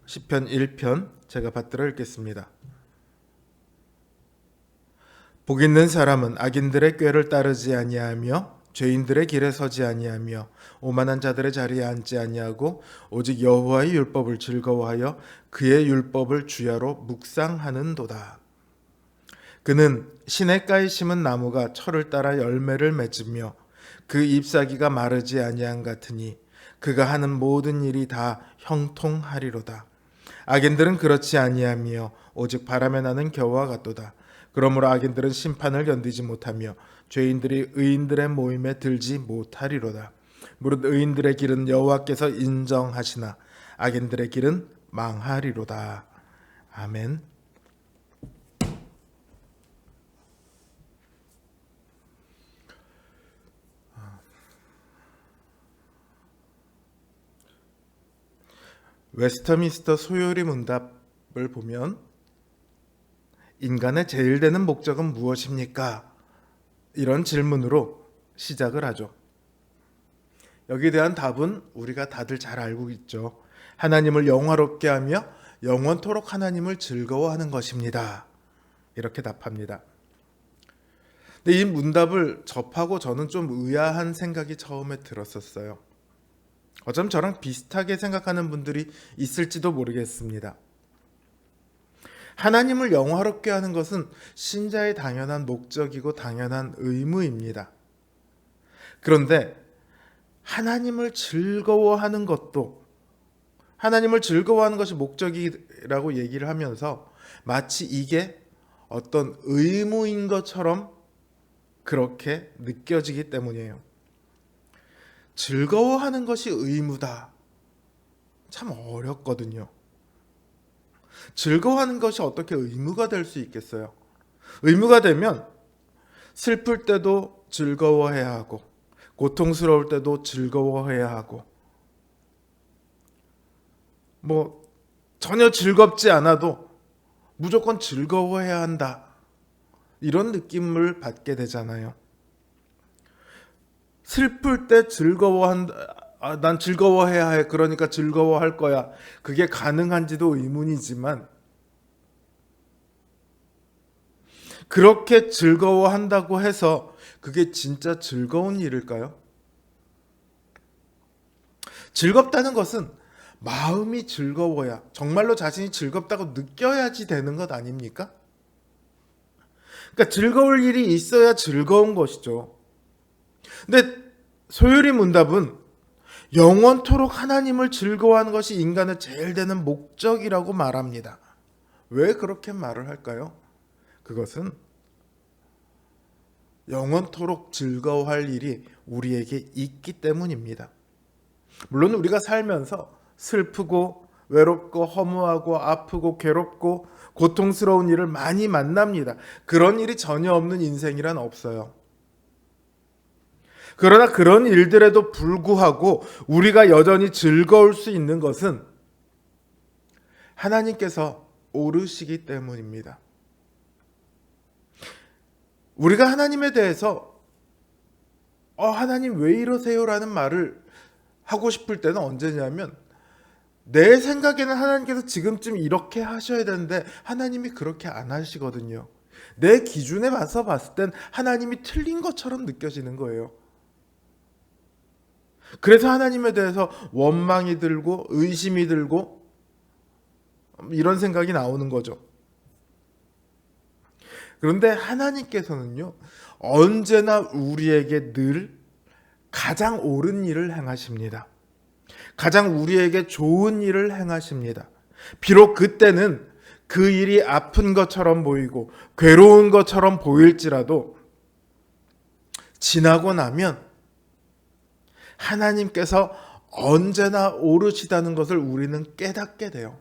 시편 1편 제가 받들어 읽겠습니다. 복 있는 사람은 악인들의 꾀를 따르지 아니하며 죄인들의 길에 서지 아니하며 오만한 자들의 자리에 앉지 아니하고 오직 여호와의 율법을 즐거워하여 그의 율법을 주야로 묵상하는도다. 그는 시냇가에 심은 나무가 철을 따라 열매를 맺으며 그 잎사귀가 마르지 아니한 같으니 그가 하는 모든 일이 다 형통하리로다. 악인들은 그렇지 아니하며 오직 바람에 나는 겨와 같도다. 그러므로 악인들은 심판을 견디지 못하며 죄인들이 의인들의 모임에 들지 못하리로다. 무릇 의인들의 길은 여호와께서 인정하시나 악인들의 길은 망하리로다. 아멘. 웨스터민스터 소요리 문답을 보면 인간의 제일 되는 목적은 무엇입니까? 이런 질문으로 시작을 하죠. 여기에 대한 답은 우리가 다들 잘 알고 있죠. 하나님을 영화롭게 하며 영원토록 하나님을 즐거워하는 것입니다. 이렇게 답합니다. 근데 이 문답을 접하고 저는 좀 의아한 생각이 처음에 들었었어요. 어쩜 저랑 비슷하게 생각하는 분들이 있을지도 모르겠습니다. 하나님을 영화롭게 하는 것은 신자의 당연한 목적이고 당연한 의무입니다. 그런데 하나님을 즐거워하는 것도, 하나님을 즐거워하는 것이 목적이라고 얘기를 하면서 마치 이게 어떤 의무인 것처럼 그렇게 느껴지기 때문이에요. 즐거워하는 것이 의무다. 참 어렵거든요. 즐거워하는 것이 어떻게 의무가 될 수 있겠어요? 의무가 되면 슬플 때도 즐거워해야 하고 고통스러울 때도 즐거워해야 하고 전혀 즐겁지 않아도 무조건 즐거워해야 한다. 이런 느낌을 받게 되잖아요. 슬플 때 난 즐거워해야 해. 그러니까 즐거워할 거야. 그게 가능한지도 의문이지만 그렇게 즐거워한다고 해서 그게 진짜 즐거운 일일까요? 즐겁다는 것은 마음이 즐거워야, 정말로 자신이 즐겁다고 느껴야지 되는 것 아닙니까? 그러니까 즐거울 일이 있어야 즐거운 것이죠. 근데 소요리 문답은 영원토록 하나님을 즐거워하는 것이 인간의 제일 되는 목적이라고 말합니다. 왜 그렇게 말을 할까요? 그것은 영원토록 즐거워할 일이 우리에게 있기 때문입니다. 물론 우리가 살면서 슬프고 외롭고 허무하고 아프고 괴롭고 고통스러운 일을 많이 만납니다. 그런 일이 전혀 없는 인생이란 없어요. 그러나 그런 일들에도 불구하고 우리가 여전히 즐거울 수 있는 것은 하나님께서 오르시기 때문입니다. 우리가 하나님에 대해서 하나님 왜 이러세요라는 말을 하고 싶을 때는 언제냐면 내 생각에는 하나님께서 지금쯤 이렇게 하셔야 되는데 하나님이 그렇게 안 하시거든요. 내 기준에 맞서 봤을 땐 하나님이 틀린 것처럼 느껴지는 거예요. 그래서 하나님에 대해서 원망이 들고 의심이 들고 이런 생각이 나오는 거죠. 그런데 하나님께서는요, 언제나 우리에게 늘 가장 옳은 일을 행하십니다. 가장 우리에게 좋은 일을 행하십니다. 비록 그때는 그 일이 아픈 것처럼 보이고 괴로운 것처럼 보일지라도 지나고 나면 하나님께서 언제나 옳으시다는 것을 우리는 깨닫게 돼요.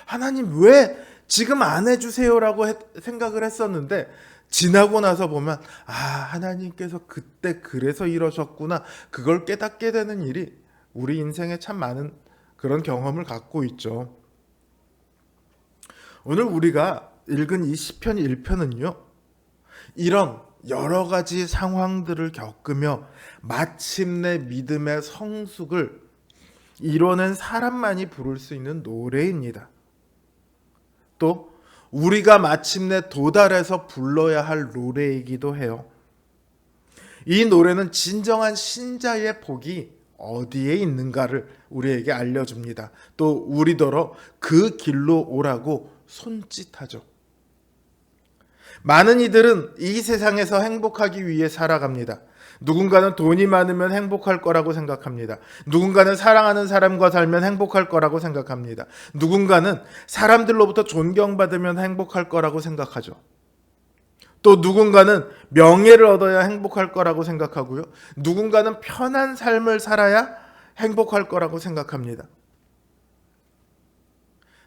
하나님 왜 지금 안 해주세요라고 생각을 했었는데 지나고 나서 보면 하나님께서 그때 그래서 이러셨구나. 그걸 깨닫게 되는 일이 우리 인생에 참 많은 그런 경험을 갖고 있죠. 오늘 우리가 읽은 이 시편 1편은요. 이런 여러 가지 상황들을 겪으며 마침내 믿음의 성숙을 이뤄낸 사람만이 부를 수 있는 노래입니다. 또 우리가 마침내 도달해서 불러야 할 노래이기도 해요. 이 노래는 진정한 신자의 복이 어디에 있는가를 우리에게 알려줍니다. 또 우리더러 그 길로 오라고 손짓하죠. 많은 이들은 이 세상에서 행복하기 위해 살아갑니다. 누군가는 돈이 많으면 행복할 거라고 생각합니다. 누군가는 사랑하는 사람과 살면 행복할 거라고 생각합니다. 누군가는 사람들로부터 존경받으면 행복할 거라고 생각하죠. 또 누군가는 명예를 얻어야 행복할 거라고 생각하고요. 누군가는 편한 삶을 살아야 행복할 거라고 생각합니다.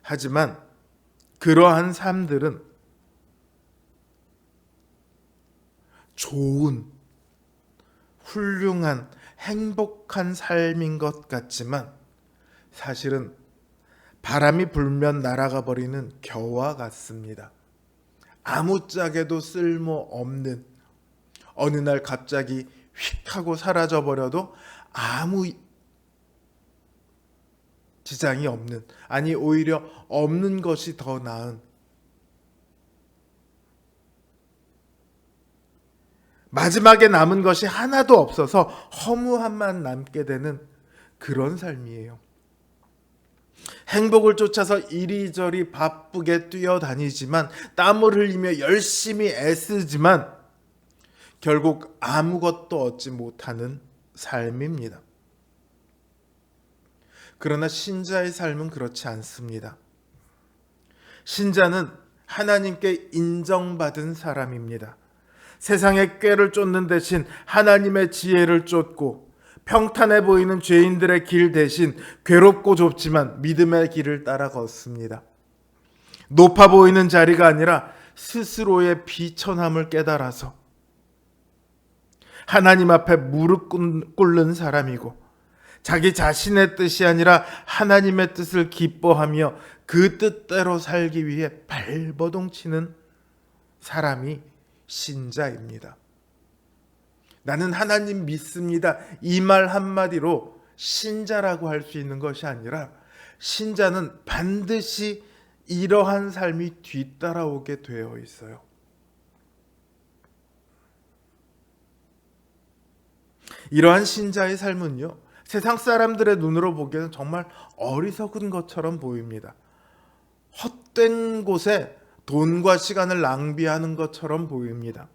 하지만 그러한 삶들은 좋은, 훌륭한, 행복한 삶인 것 같지만 사실은 바람이 불면 날아가 버리는 겨와 같습니다. 아무짝에도 쓸모없는, 어느 날 갑자기 휙 하고 사라져 버려도 아무 지장이 없는, 아니 오히려 없는 것이 더 나은, 마지막에 남은 것이 하나도 없어서 허무함만 남게 되는 그런 삶이에요. 행복을 쫓아서 이리저리 바쁘게 뛰어다니지만, 땀을 흘리며 열심히 애쓰지만 결국 아무것도 얻지 못하는 삶입니다. 그러나 신자의 삶은 그렇지 않습니다. 신자는 하나님께 인정받은 사람입니다. 세상의 꾀를 쫓는 대신 하나님의 지혜를 쫓고, 평탄해 보이는 죄인들의 길 대신 괴롭고 좁지만 믿음의 길을 따라 걷습니다. 높아 보이는 자리가 아니라 스스로의 비천함을 깨달아서 하나님 앞에 무릎 꿇는 사람이고, 자기 자신의 뜻이 아니라 하나님의 뜻을 기뻐하며 그 뜻대로 살기 위해 발버둥치는 사람이 신자입니다. 나는 하나님 믿습니다, 이 말 한마디로 신자라고 할 수 있는 것이 아니라, 신자는 반드시 이러한 삶이 뒤따라오게 되어 있어요. 이러한 신자의 삶은요, 세상 사람들의 눈으로 보기에는 정말 어리석은 것처럼 보입니다. 헛된 곳에 돈과 시간을 낭비하는 것처럼 보입니다.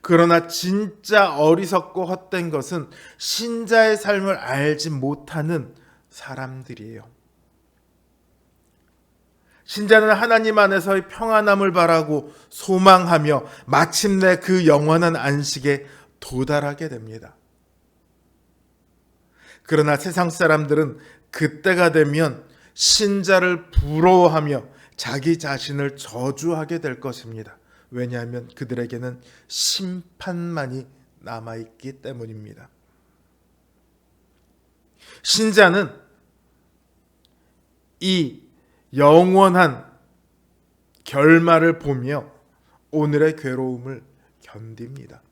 그러나 진짜 어리석고 헛된 것은 신자의 삶을 알지 못하는 사람들이에요. 신자는 하나님 안에서의 평안함을 바라고 소망하며 마침내 그 영원한 안식에 도달하게 됩니다. 그러나 세상 사람들은 그때가 되면 신자를 부러워하며 자기 자신을 저주하게 될 것입니다. 왜냐하면 그들에게는 심판만이 남아있기 때문입니다. 신자는 이 영원한 결말을 보며 오늘의 괴로움을 견딥니다.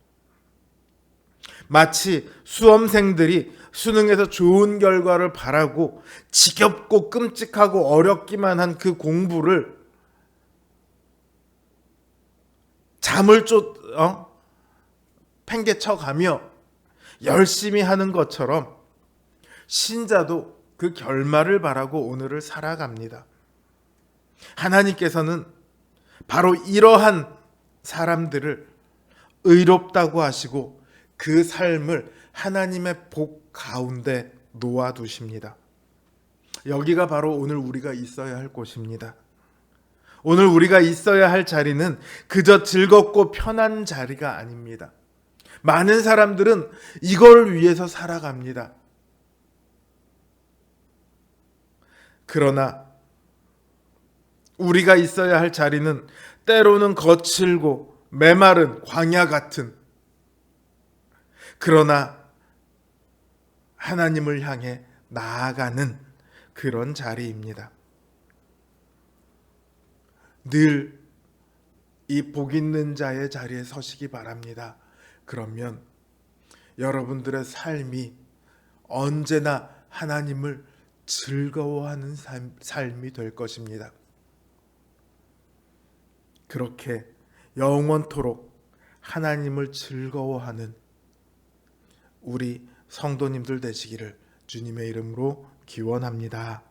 마치 수험생들이 수능에서 좋은 결과를 바라고 지겹고 끔찍하고 어렵기만 한 그 공부를 잠을 팽개쳐가며 열심히 하는 것처럼 신자도 그 결말을 바라고 오늘을 살아갑니다. 하나님께서는 바로 이러한 사람들을 의롭다고 하시고 그 삶을 하나님의 복 가운데 놓아두십니다. 여기가 바로 오늘 우리가 있어야 할 곳입니다. 오늘 우리가 있어야 할 자리는 그저 즐겁고 편한 자리가 아닙니다. 많은 사람들은 이걸 위해서 살아갑니다. 그러나 우리가 있어야 할 자리는 때로는 거칠고 메마른 광야 같은, 그러나 하나님을 향해 나아가는 그런 자리입니다. 늘 이 복 있는 자의 자리에 서시기 바랍니다. 그러면 여러분들의 삶이 언제나 하나님을 즐거워하는 삶이 될 것입니다. 그렇게 영원토록 하나님을 즐거워하는 우리 성도님들 되시기를 주님의 이름으로 기원합니다.